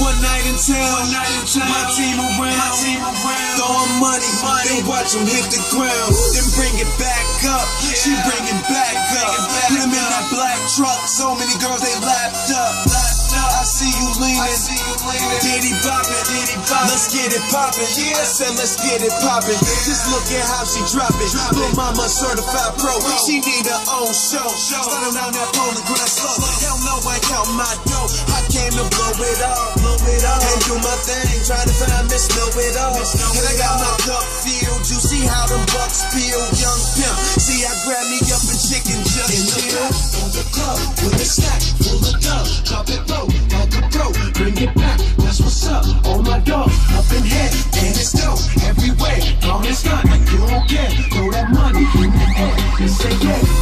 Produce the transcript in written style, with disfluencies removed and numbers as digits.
One night in town, my team around, throwing money, then watch them hit the ground, then bring it back up. She bring it back up. Put him in that black truck. So many girls they lapped up. I see you leaning, Diddy boppin', let's get it poppin'. I said let's get it poppin'. Just look at how she drop it. Lil' mama certified pro, she need her own show. Starting down that pole and grind slow. Hell no, I count my dough. I came to blow it up, and do my thing, trying to find Miss Know It All. And I got my cup filled. You see how them bucks peel, young pimp. See, I grab me up and chicken just in the back of the club with a stack full of dub. Drop it low like a pro, bring it back. That's what's up. Oh my dog, up in head, and it's dope everywhere. Long as not, like you don't care. Throw that money in the air and say yeah.